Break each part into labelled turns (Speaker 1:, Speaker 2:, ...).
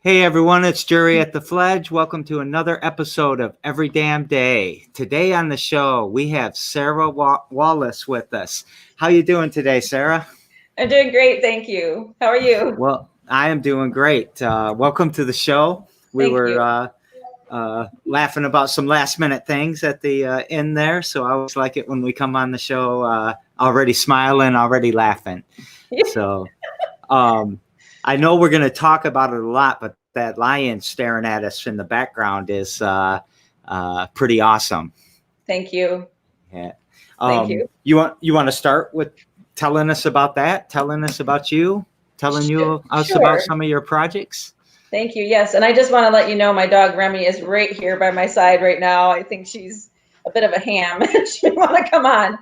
Speaker 1: Hey everyone, it's Jerry at the Fledge. Welcome to another episode of Every Damn Day. Today on the show, we have Sarah Wallace with us. How you doing today, Sarah?
Speaker 2: I'm doing great, thank you. How are you?
Speaker 1: Well, I am doing great. Welcome to the show. We
Speaker 2: Thank
Speaker 1: were
Speaker 2: you.
Speaker 1: laughing about some last minute things at the end there, so I always like it when we come on the show already smiling, already laughing. So I know we're going to talk about it a lot, but that lion staring at us in the background is pretty awesome.
Speaker 2: Thank you.
Speaker 1: Yeah.
Speaker 2: Thank you.
Speaker 1: You want to start with telling us about that, telling us about you, telling you us about
Speaker 2: Sure.
Speaker 1: some of your projects?
Speaker 2: Thank you. Yes, and I just want to let you know my dog Remy is right here by my side right now. I think she's a bit of a ham. She may want to come on.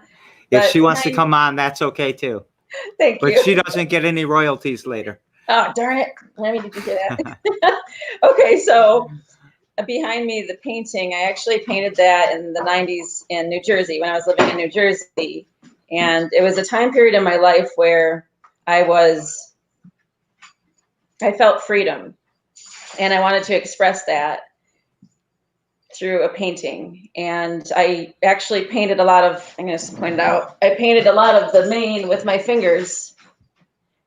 Speaker 1: If
Speaker 2: But
Speaker 1: she wants to come on, that's okay too.
Speaker 2: thank
Speaker 1: But
Speaker 2: you.
Speaker 1: she doesn't get any royalties later.
Speaker 2: Oh, darn it. Remy, did you hear that? Okay, so behind me, the painting, I actually painted that in the 90s in New Jersey when I was living in New Jersey. And it was a time period in my life where I felt freedom. And I wanted to express that through a painting. And I actually painted a lot of, I'm going to point it out, I painted a lot of the mane with my fingers.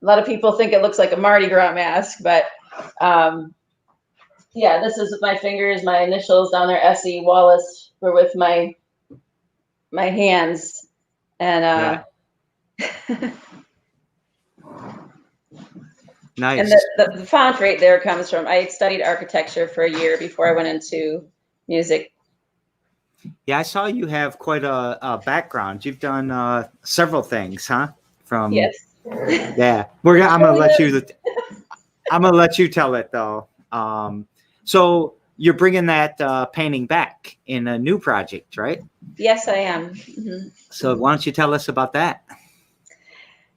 Speaker 2: A lot of people think it looks like a Mardi Gras mask, but yeah, this is with my fingers, my initials down there, S.E. Wallace, were with my hands. And
Speaker 1: Nice.
Speaker 2: And the font right there comes from, I studied architecture for a year before I went into music.
Speaker 1: Yeah, I saw you have quite a background. You've done several things, huh?
Speaker 2: Yes.
Speaker 1: Yeah, I'm gonna let you. I'm gonna let you tell it though. So you're bringing that painting back in a new project, right?
Speaker 2: Yes, I am. Mm-hmm.
Speaker 1: So why don't you tell us about that?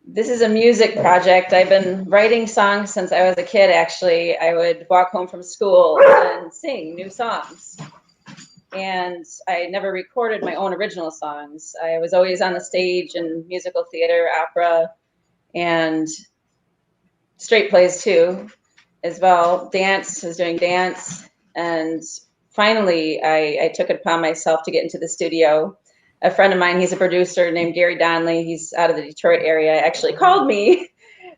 Speaker 2: This is a music project. I've been writing songs since I was a kid, actually. I would walk home from school and sing new songs. And I never recorded my own original songs. I was always on the stage in musical theater, opera, and straight plays too, as well. Dance, I was doing dance. And finally, I took it upon myself to get into the studio. A friend of mine, he's a producer named Gary Donnelly. He's out of the Detroit area, actually called me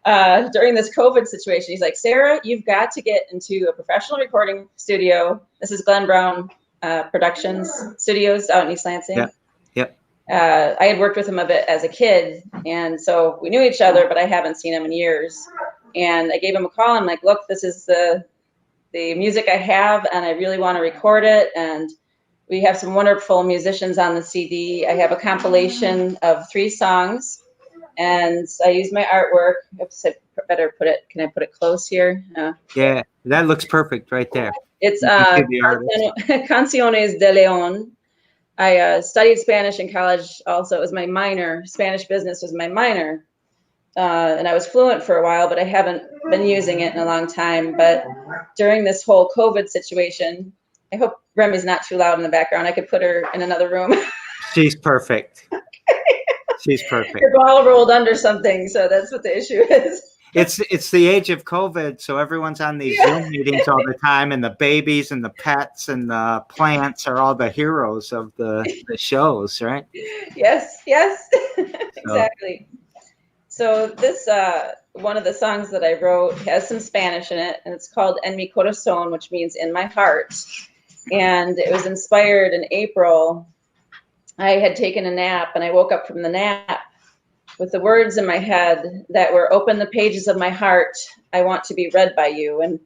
Speaker 2: during this COVID situation. He's like, Sarah, you've got to get into a professional recording studio. This is Glenn Brown Productions Studios out in East Lansing.
Speaker 1: Yep.
Speaker 2: I had worked with him a bit as a kid, and so we knew each other, but I haven't seen him in years. And I gave him a call. I'm like, look, this is the music I have, and I really want to record it. And we have some wonderful musicians on the CD. I have a compilation of 3 songs, and I use my artwork. I better put it. Can I put it close here?
Speaker 1: Yeah, that looks perfect right there.
Speaker 2: It's
Speaker 1: Canciones
Speaker 2: de león. I studied Spanish in college. Also, it was my minor. Spanish business was my minor, and I was fluent for a while, but I haven't been using it in a long time. But during this whole COVID situation, I hope Remy's not too loud in the background. I could put her in another room.
Speaker 1: She's perfect. She's perfect.
Speaker 2: Her ball rolled under something, so that's what the issue is.
Speaker 1: It's the age of COVID, so everyone's on these Zoom meetings all the time, and the babies and the pets and the plants are all the heroes of the shows, right?
Speaker 2: Yes, exactly. So this one of the songs that I wrote has some Spanish in it, and it's called En mi corazón, which means in my heart. And it was inspired in April. I had taken a nap, and I woke up from the nap with the words in my head that were, open the pages of my heart, I want to be read by you. And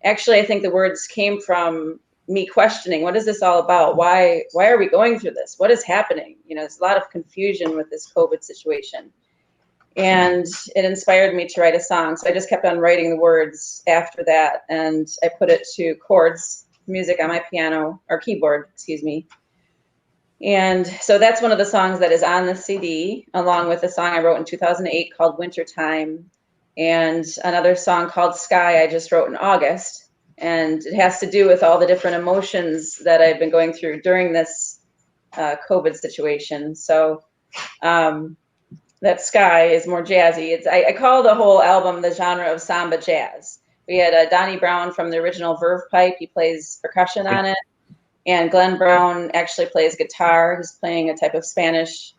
Speaker 2: actually, I think the words came from me questioning, what is this all about? Why are we going through this? What is happening? You know, there's a lot of confusion with this COVID situation. And it inspired me to write a song. So I just kept on writing the words after that. And I put it to chords, music on my piano, or keyboard, excuse me. And so that's one of the songs that is on the CD, along with a song I wrote in 2008 called Wintertime, and another song called Sky I just wrote in August. And it has to do with all the different emotions that I've been going through during this COVID situation. So that Sky is more jazzy. I call the whole album the genre of samba jazz, We had Donnie Brown from the original Verve Pipe. He plays percussion on it. And Glenn Brown actually plays guitar. He's playing a type of Spanish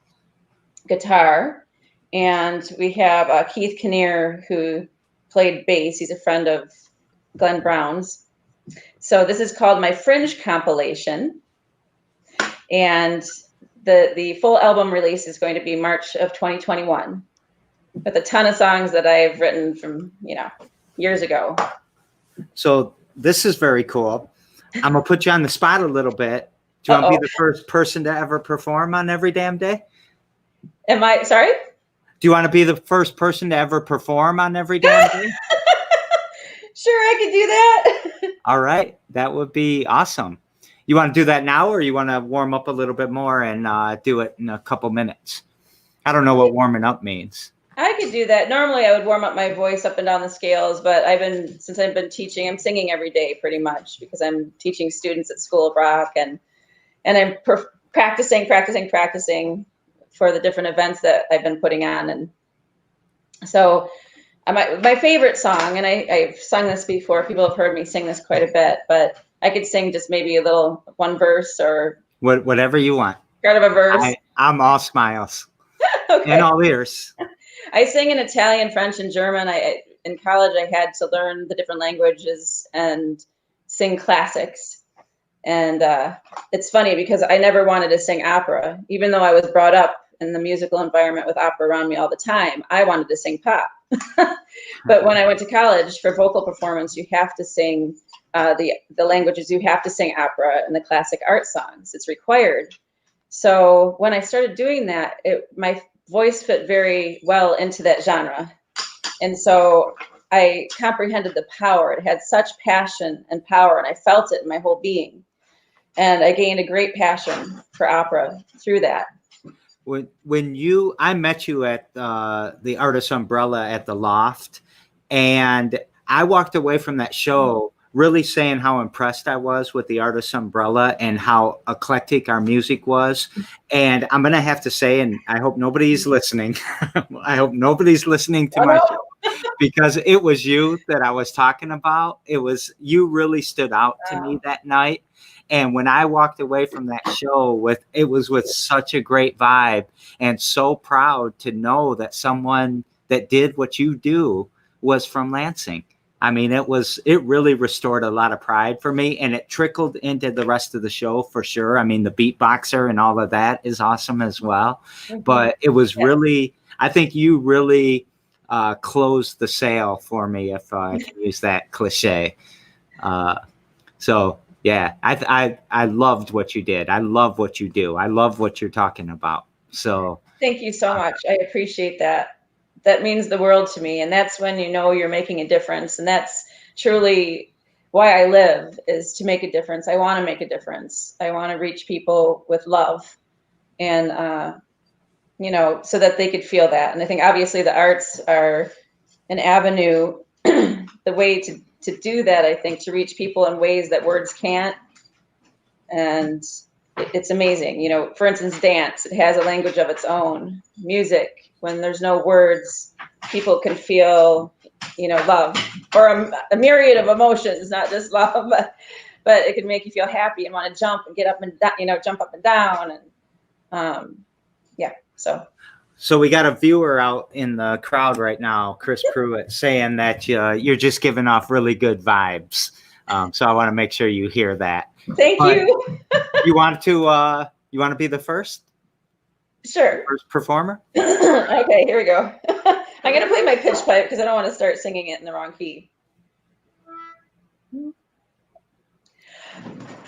Speaker 2: guitar. And we have Keith Kinnear, who played bass. He's a friend of Glenn Brown's. So this is called my Fringe compilation. And the full album release is going to be March of 2021 with a ton of songs that I've written from, years ago.
Speaker 1: So this is very cool. I'm going to put you on the spot a little bit. Do you want to be the first person to ever perform on Every Damn Day?
Speaker 2: Am I, sorry?
Speaker 1: Do you want to be the first person to ever perform on Every Damn Day?
Speaker 2: Sure, I could do that.
Speaker 1: All right. That would be awesome. You want to do that now, or you want to warm up a little bit more and do it in a couple minutes? I don't know what warming up means.
Speaker 2: I could do that. Normally, I would warm up my voice up and down the scales, but since I've been teaching, I'm singing every day pretty much because I'm teaching students at School of Rock, and I'm practicing for the different events that I've been putting on. And so my favorite song, and I've sung this before, people have heard me sing this quite a bit, but I could sing just maybe a little one verse or
Speaker 1: whatever you want.
Speaker 2: Part of a verse.
Speaker 1: I'm all smiles.
Speaker 2: Okay.
Speaker 1: And all ears. I
Speaker 2: sing in Italian, French, and German. In college, I had to learn the different languages and sing classics. And it's funny because I never wanted to sing opera, even though I was brought up in the musical environment with opera around me all the time. I wanted to sing pop. But when I went to college for vocal performance, you have to sing the languages. You have to sing opera and the classic art songs. It's required. So when I started doing that, my voice fit very well into that genre. And so I comprehended the power. It had such passion and power, and I felt it in my whole being. And I gained a great passion for opera through that.
Speaker 1: I met you at the Artist Umbrella at the Loft, and I walked away from that show really saying how impressed I was with the Artist Umbrella and how eclectic our music was. And I'm going to have to say, and I hope nobody's listening. I hope nobody's listening to my show because it was you that I was talking about. You really stood out to me that night. And when I walked away from that show it was with such a great vibe, and so proud to know that someone that did what you do was from Lansing. I mean, it really restored a lot of pride for me, and it trickled into the rest of the show for sure. I mean, the beatboxer and all of that is awesome as well. Mm-hmm. But it was really, I think you really closed the sale for me, if I can use that cliche. So yeah, I loved what you did. I love what you do. I love what you're talking about. So
Speaker 2: thank you so much. I appreciate that. That means the world to me. And that's when you know you're making a difference. And that's truly why I live, is to make a difference. I want to make a difference. I want to reach people with love and, so that they could feel that. And I think obviously the arts are an avenue, the way to do that, I think, to reach people in ways that words can't. And it's amazing. For instance, dance, it has a language of its own. Music, when there's no words, people can feel, love, or a myriad of emotions, not just love, but it can make you feel happy and want to jump and get up and jump up and down. And So
Speaker 1: we got a viewer out in the crowd right now, Chris Pruitt, saying that you're just giving off really good vibes. So I want to make sure you hear that.
Speaker 2: Thank you.
Speaker 1: You want to be the first?
Speaker 2: Sure.
Speaker 1: First performer?
Speaker 2: Okay, here we go. I'm going to play my pitch pipe because I don't want to start singing it in the wrong key.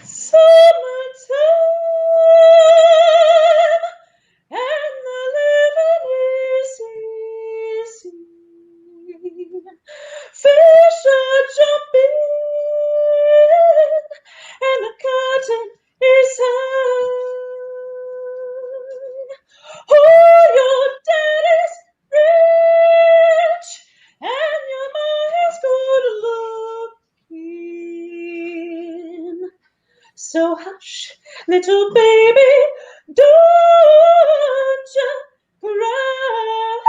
Speaker 2: Summertime, and the living is easy. Fish are jumping, and the cotton is high. Oh, your daddy's rich, and your mom's good looking. So hush, little baby, don't you cry.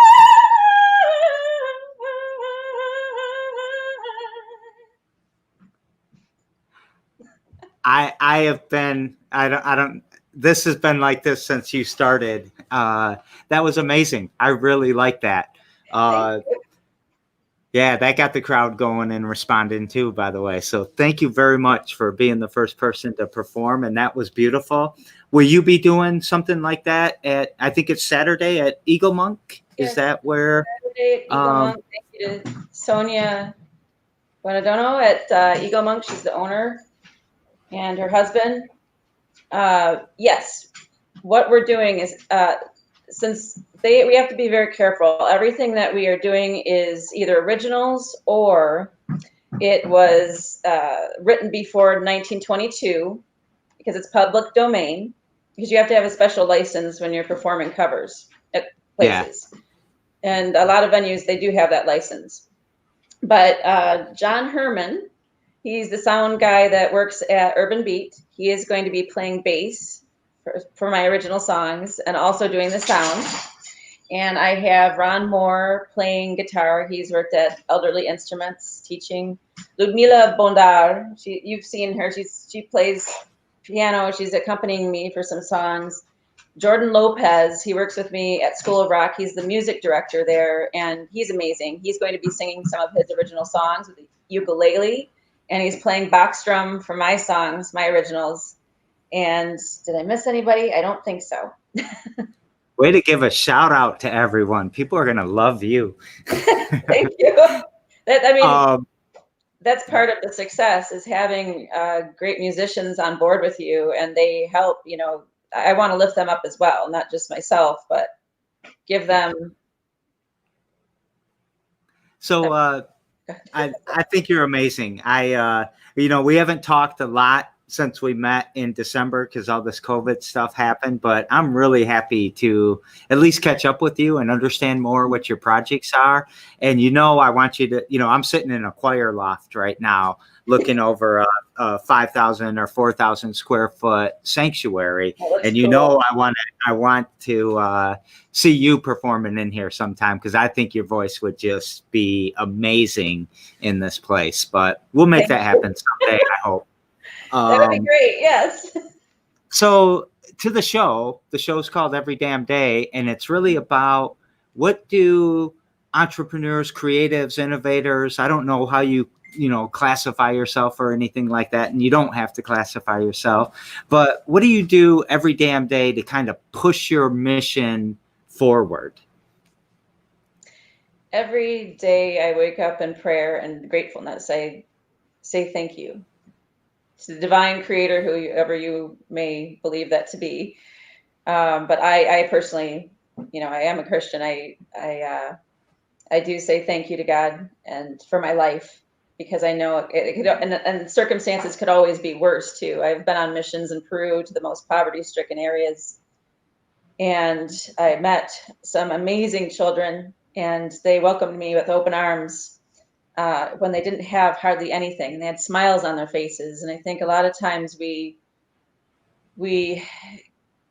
Speaker 1: I have been, I don't, this has been like this since you started. That was amazing. I really like that.
Speaker 2: Thank you.
Speaker 1: Yeah, that got the crowd going and responding too, by the way. So thank you very much for being the first person to perform. And that was beautiful. Will you be doing something like that at, I think it's Saturday at Eagle Monk? Is
Speaker 2: Yes.
Speaker 1: that where?
Speaker 2: Saturday at Eagle Monk. Thank you to Sonia Buenadono at Eagle Monk. She's the owner, and her husband. Yes, what we're doing is since we have to be very careful. Everything that we are doing is either originals or it was written before 1922 because it's public domain. Because you have to have a special license when you're performing covers at places, and a lot of venues they do have that license. But John Herman, he's the sound guy that works at Urban Beat. He is going to be playing bass for my original songs and also doing the sound. And I have Ron Moore playing guitar. He's worked at Elderly Instruments teaching. Ludmila Bondar, you've seen her. She plays piano. She's accompanying me for some songs. Jordan Lopez, he works with me at School of Rock. He's the music director there, and he's amazing. He's going to be singing some of his original songs with the ukulele, and he's playing box drum for my songs, my originals. And did I miss anybody? I don't think so.
Speaker 1: Way to give a shout out to everyone. People are going to love you.
Speaker 2: Thank you. That's part of the success is having great musicians on board with you, and they help, I want to lift them up as well, not just myself, but give them.
Speaker 1: So I think you're amazing. We haven't talked a lot since we met in December because all this COVID stuff happened, but I'm really happy to at least catch up with you and understand more what your projects are. And, I want you to, I'm sitting in a choir loft right now looking over a 5,000 or 4,000 square foot sanctuary. And, cool. I want to see you performing in here sometime because I think your voice would just be amazing in this place, but we'll make that happen someday, I hope.
Speaker 2: That would be great. Yes.
Speaker 1: So to the show's called Every Damn Day, and it's really about what do entrepreneurs, creatives, innovators, I don't know how you classify yourself or anything like that, and you don't have to classify yourself, but what do you do every damn day to kind of push your mission forward?
Speaker 2: Every day I wake up in prayer and gratefulness. I say thank you to the divine creator, whoever you may believe that to be. But I personally, I am a Christian. I do say thank you to God and for my life, because I know it could, and circumstances could always be worse too. I've been on missions in Peru to the most poverty-stricken areas, and I met some amazing children, and they welcomed me with open arms. When they didn't have hardly anything, they had smiles on their faces. And I think a lot of times we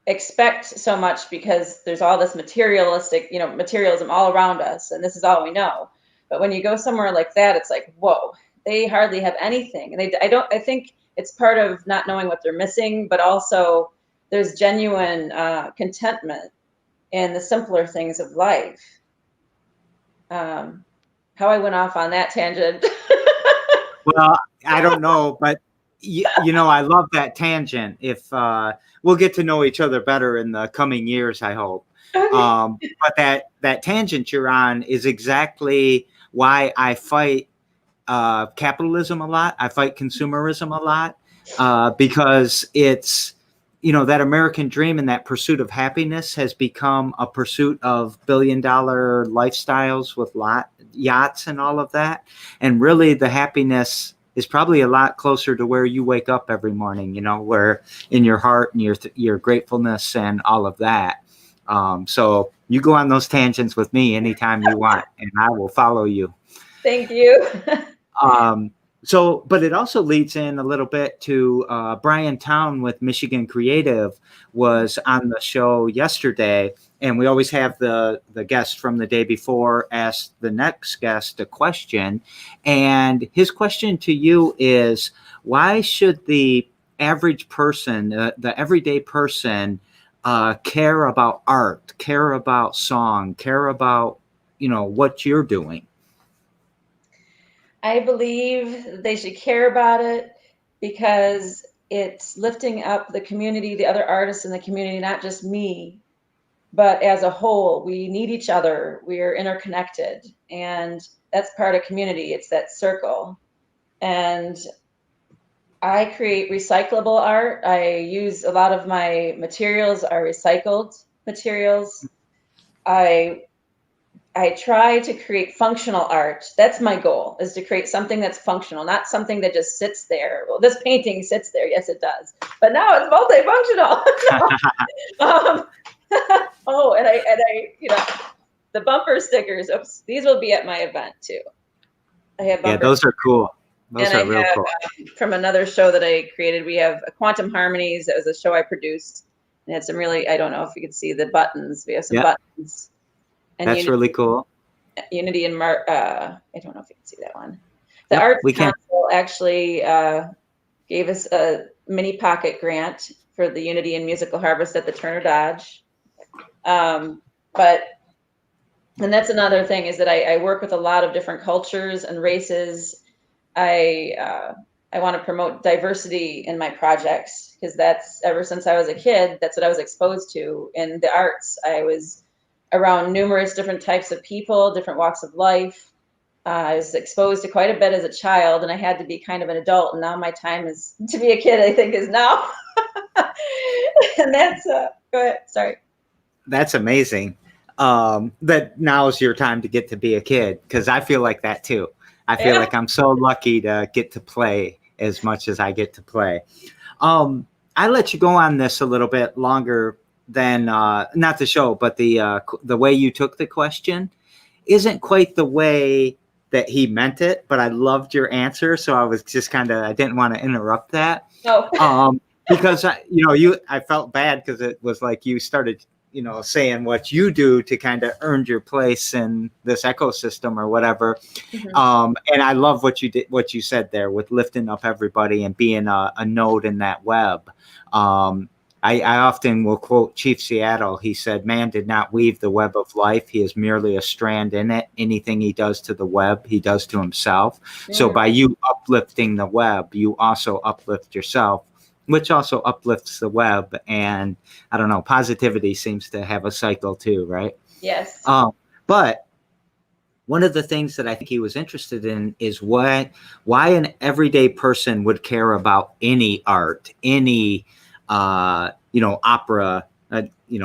Speaker 2: expect so much because there's all this materialistic, materialism all around us, and this is all we know. But when you go somewhere like that, it's like, whoa, they hardly have anything. And I think it's part of not knowing what they're missing, but also there's genuine contentment in the simpler things of life. How I went off on that tangent.
Speaker 1: Well, I don't know, but I love that tangent. If we'll get to know each other better in the coming years, I hope. Okay. But that tangent you're on is exactly why I fight capitalism a lot. I fight consumerism a lot because it's, that American dream and that pursuit of happiness has become a pursuit of billion-dollar lifestyles with yachts and all of that. And really the happiness is probably a lot closer to where you wake up every morning, where in your heart and your gratefulness and all of that. So you go on those tangents with me anytime you want, and I will follow you.
Speaker 2: Thank you.
Speaker 1: But it also leads in a little bit to Brian Town with Michigan Creative was on the show yesterday, and we always have the guest from the day before ask the next guest a question. And his question to you is, why should the average person, the everyday person, care about art, care about song, care about, what you're doing?
Speaker 2: I believe they should care about it because it's lifting up the community, the other artists in the community, not just me, but as a whole. We need each other. We are interconnected, and that's part of community. It's that circle. And I create recyclable art. I use a lot of my materials are recycled materials. I I try to create functional art. That's my goal, is to create something that's functional, not something that just sits there. Well, this painting sits there. Yes, it does. But now it's multifunctional. um, oh, and the bumper stickers. Oops, these will be at my event too. I have
Speaker 1: Yeah,
Speaker 2: bumper.
Speaker 1: those are cool. Those
Speaker 2: And
Speaker 1: are
Speaker 2: I
Speaker 1: real
Speaker 2: have
Speaker 1: cool.
Speaker 2: from another show that I created, we have Quantum Harmonies. That was a show I produced. And had some really, I don't know if you can see the buttons. We have some
Speaker 1: Yeah,
Speaker 2: buttons. And
Speaker 1: that's really cool.
Speaker 2: Unity and I don't know if you can see that one. The
Speaker 1: Yep,
Speaker 2: Arts
Speaker 1: we can.
Speaker 2: Council actually gave us a mini pocket grant for the Unity and Musical Harvest at the Turner Dodge. But and that's another thing, is that I work with a lot of different cultures and races. I want to promote diversity in my projects, because that's, ever since I was a kid, that's what I was exposed to in the arts. I was around numerous different types of people, different walks of life. I was exposed to quite a bit as a child, and I had to be kind of an adult. And now my time is to be a kid, I think, is now. And that's go ahead. Sorry.
Speaker 1: That's amazing. That now's your time to get to be a kid, because I feel like that too. I feel
Speaker 2: Yeah.
Speaker 1: like I'm so lucky to get to play as much as I get to play. I let you go on this a little bit longer than not the show, but the way you took the question isn't quite the way that he meant it, but I loved your answer, so I was just I didn't want to interrupt that.
Speaker 2: Oh.
Speaker 1: Because I felt bad, because it was like you started saying what you do to kind of earn your place in this ecosystem or whatever.
Speaker 2: Mm-hmm.
Speaker 1: And I love what you said there with lifting up everybody and being a node in that web. I often will quote Chief Seattle. He said, "Man did not weave the web of life. He is merely a strand in it. Anything he does to the web, he does to himself." So by you uplifting the web, you also uplift yourself, which also uplifts the web. And I don't know, positivity seems to have a cycle too, right?
Speaker 2: Yes.
Speaker 1: But one of the things that I think he was interested in is why an everyday person would care about any art, any opera,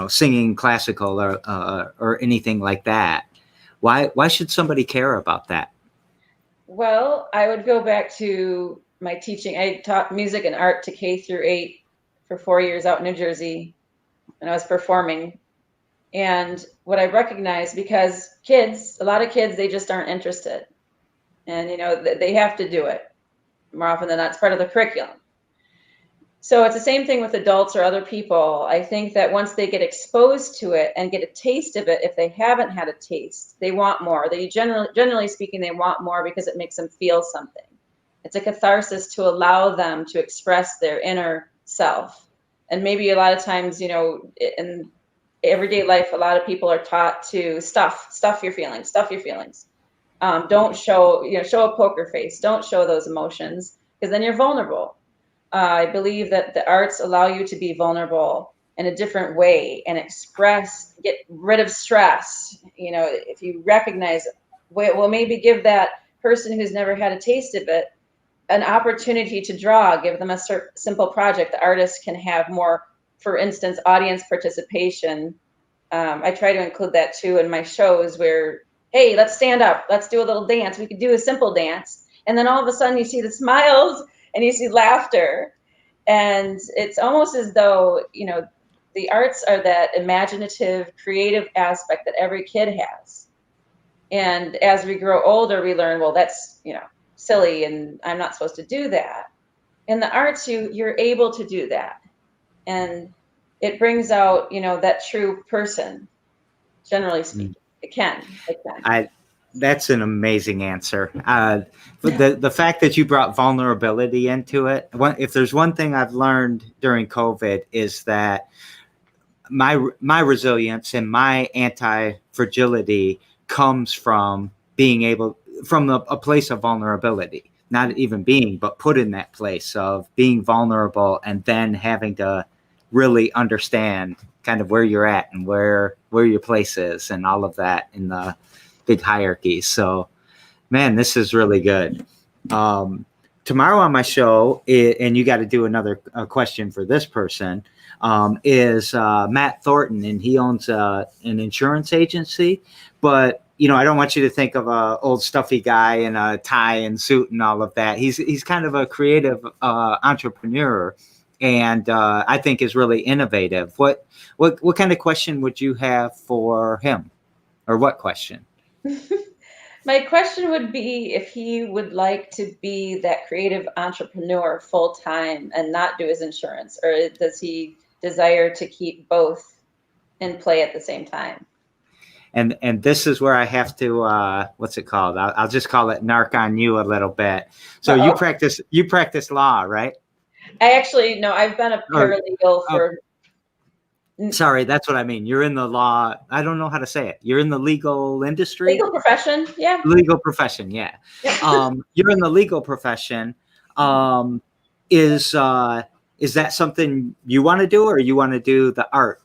Speaker 1: singing classical or anything like that. Why should somebody care about that?
Speaker 2: Well, I would go back to my teaching. I taught music and art to K-8 for 4 years out in New Jersey, and I was performing. And what I recognized, because a lot of kids, they just aren't interested. And, they have to do it more often than not. It's part of the curriculum. So it's the same thing with adults or other people. I think that once they get exposed to it and get a taste of it, if they haven't had a taste, they want more. They generally speaking, they want more because it makes them feel something. It's a catharsis to allow them to express their inner self. And maybe a lot of times, in everyday life, a lot of people are taught to stuff your feelings. Don't show a poker face. Don't show those emotions, because then you're vulnerable. I believe that the arts allow you to be vulnerable in a different way and get rid of stress. If you recognize, well, maybe give that person who's never had a taste of it an opportunity to draw, give them a simple project. The artist can have more, for instance, audience participation. I try to include that too in my shows, where, hey, let's stand up, let's do a little dance. We could do a simple dance. And then all of a sudden you see the smiles and you see laughter. And it's almost as though, the arts are that imaginative, creative aspect that every kid has. And as we grow older, we learn, well, that's, silly, and I'm not supposed to do that. In the arts, you're able to do that. And it brings out, that true person, generally speaking. It can.
Speaker 1: That's an amazing answer. But the fact that you brought vulnerability into it, if there's one thing I've learned during COVID is that my resilience and my anti-fragility comes from being able from a place of vulnerability, not even being, but put in that place of being vulnerable and then having to really understand kind of where you're at and where your place is and all of that in the big hierarchy. So, man, this is really good. Tomorrow on my show, and you got to do another question for this person, is Matt Thornton, and he owns an insurance agency. But I don't want you to think of a old stuffy guy in a tie and suit and all of that. He's kind of a creative entrepreneur, and I think is really innovative. What kind of question would you have for him, or what question?
Speaker 2: My question would be if he would like to be that creative entrepreneur full time and not do his insurance, or does he desire to keep both in play at the same time?
Speaker 1: And this is where I have to what's it called? I'll just call it narc on you a little bit. So you practice law, right?
Speaker 2: I actually no, I've been a paralegal for.
Speaker 1: Sorry, that's what I mean. You're in the law. I don't know how to say it. You're in the legal industry.
Speaker 2: Legal profession, yeah.
Speaker 1: Legal profession, yeah. You're in the legal profession. Is that something you want to do, or you want to do the art?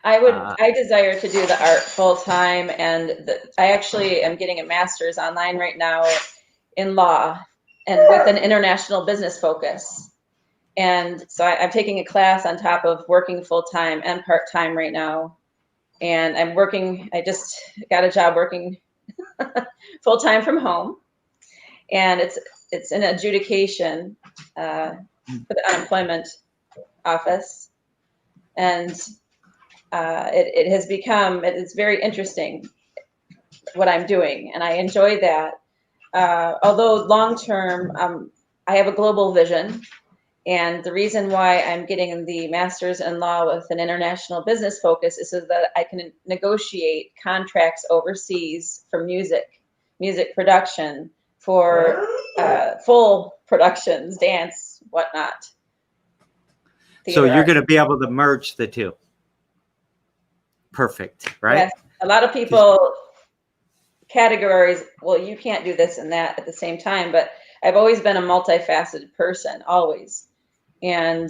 Speaker 2: I desire to do the art full time, and I actually am getting a master's online right now in law, and with an international business focus. And so I'm taking a class on top of working full time and part time right now. And I just got a job working full time from home. And it's an adjudication for the unemployment office. And it's very interesting what I'm doing. And I enjoy that. Although long term, I have a global vision. And the reason why I'm getting the master's in law with an international business focus is so that I can negotiate contracts overseas for music production, for full productions, dance, whatnot.
Speaker 1: So you're going to be able to merge the two. Perfect, right?
Speaker 2: Yes. A lot of people categories, well, you can't do this and that at the same time, but I've always been a multifaceted person, always. And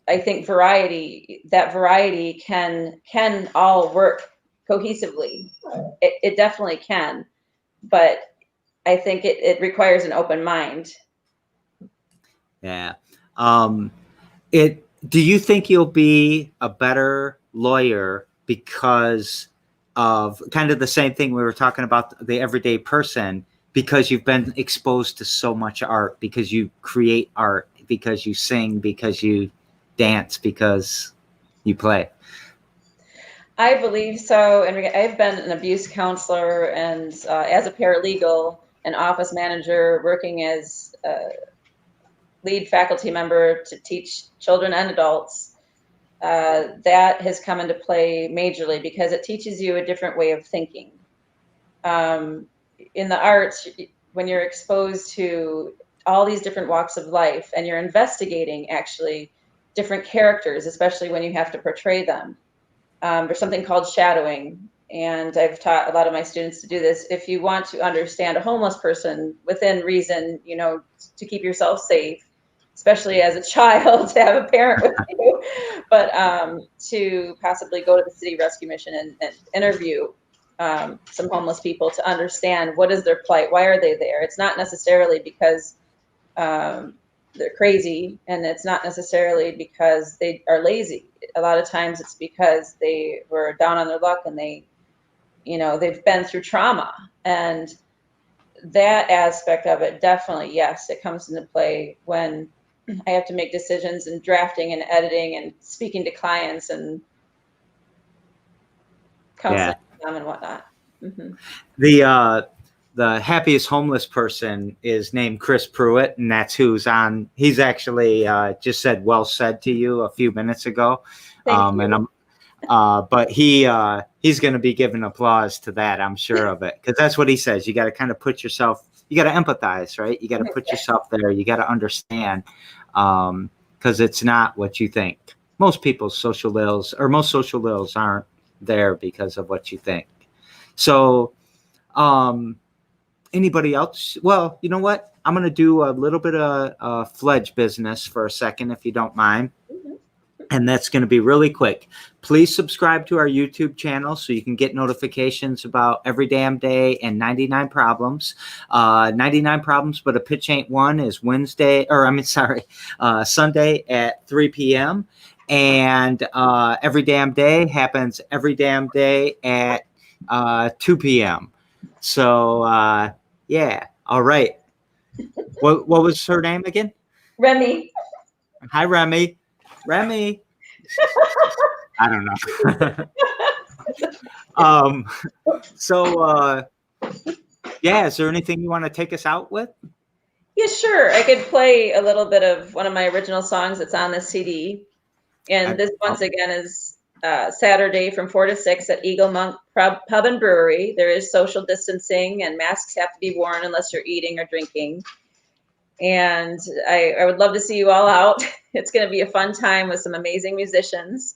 Speaker 2: I think variety can all work cohesively. It definitely can, but I think it requires an open mind.
Speaker 1: Yeah. Do you think you'll be a better lawyer because of kind of the same thing we were talking about, the everyday person, because you've been exposed to so much art, because you create art, because you sing, because you dance, because you play?
Speaker 2: I believe so. And I've been an abuse counselor, and as a paralegal, an office manager, working as a lead faculty member to teach children and adults. That has come into play majorly because it teaches you a different way of thinking. In the arts, when you're exposed to all these different walks of life and you're investigating actually different characters, especially when you have to portray them, there's something called shadowing. And I've taught a lot of my students to do this. If you want to understand a homeless person within reason, to keep yourself safe, especially as a child, to have a parent with you, but to possibly go to the city rescue mission and interview some homeless people to understand what is their plight, why are they there. It's not necessarily because they're crazy, and it's not necessarily because they are lazy. A lot of times it's because they were down on their luck and they've been through trauma. And that aspect of it, definitely, yes, it comes into play when I have to make decisions and drafting and editing and speaking to clients and counseling them and whatnot. Mm-hmm.
Speaker 1: The happiest homeless person is named Chris Pruitt, and that's who's on. He's actually just said "well said" to you a few minutes ago.
Speaker 2: Thank you.
Speaker 1: And But he's going to be giving applause to that. I'm sure of it, because that's what he says. You got to kind of put yourself. You got to empathize, right? You got to put yourself there. You got to understand, because it's not what you think. Most social ills aren't there because of what you think. So, anybody else? Well, you know what? I'm going to do a little bit of Fledge business for a second, if you don't mind. And that's going to be really quick. Please subscribe to our YouTube channel so you can get notifications about Every Damn Day and 99 Problems. 99 Problems, but a Pitch Ain't One is Sunday at 3 p.m. And Every Damn Day happens every damn day at 2 p.m. So, yeah. All right. What was her name again?
Speaker 2: Remy.
Speaker 1: Hi, Remy. Remy. I don't know. Yeah, is there anything you want to take us out with?
Speaker 2: Yeah, sure. I could play a little bit of one of my original songs that's on the CD. And this, once again, is Saturday from 4 to 6 at Eagle Monk Pub and Brewery. There is social distancing, and masks have to be worn unless you're eating or drinking. And I would love to see you all out. It's going to be a fun time with some amazing musicians.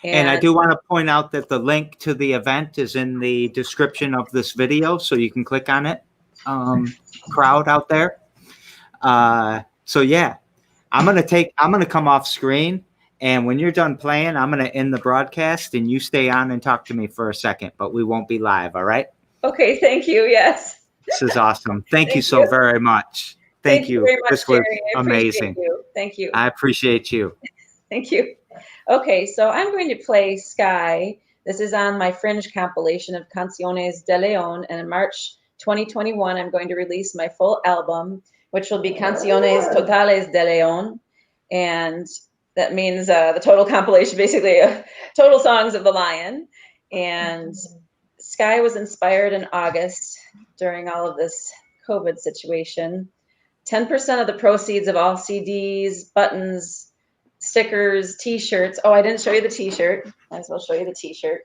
Speaker 1: And I do want to point out that the link to the event is in the description of this video, so you can click on it, crowd out there. So yeah, I'm going to come off screen, and when you're done playing, I'm going to end the broadcast, and you stay on and talk to me for a second, but we won't be live. All right?
Speaker 2: Okay. Thank you. Yes.
Speaker 1: This is awesome. Thank you so very much. Thank you
Speaker 2: very much,
Speaker 1: this was
Speaker 2: Jerry.
Speaker 1: amazing.
Speaker 2: You. Thank you.
Speaker 1: I appreciate you.
Speaker 2: Thank you. Okay, so I'm going to play Sky. This is on my Fringe compilation of Canciones de León, and in March 2021, I'm going to release my full album, which will be Canciones Totales de León, and that means the total compilation, basically, total songs of the lion. And Sky was inspired in August during all of this COVID situation. 10% of the proceeds of all CDs, buttons, stickers, t-shirts. Oh, I didn't show you the t-shirt. Might as well show you the t-shirt.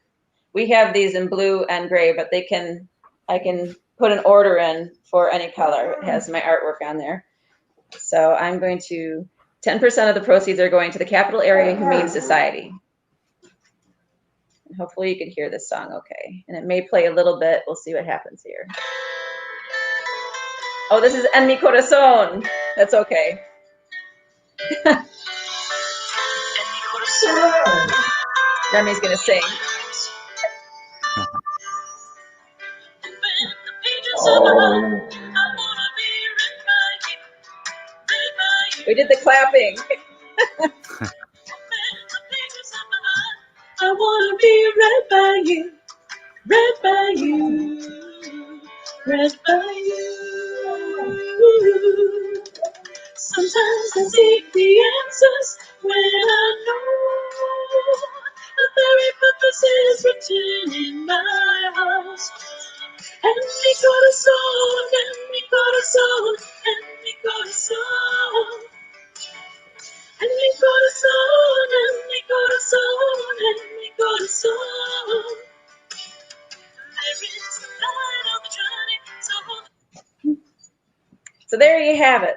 Speaker 2: We have these in blue and gray, but I can put an order in for any color. It has my artwork on there. So I'm going to, 10% of the proceeds are going to the Capital Area Humane Society. And hopefully you can hear this song okay. And it may play a little bit. We'll see what happens here. Oh, this is En Mi Corazón. That's okay. Remy's gonna sing. We did the clapping. I wanna be read by you, read by you, read by you. Sometimes I seek the answers when I know the very purpose is written in my heart. En mi corazón, en mi corazón, en mi corazón. En mi corazón, en mi corazón, en mi corazón. So there you have it.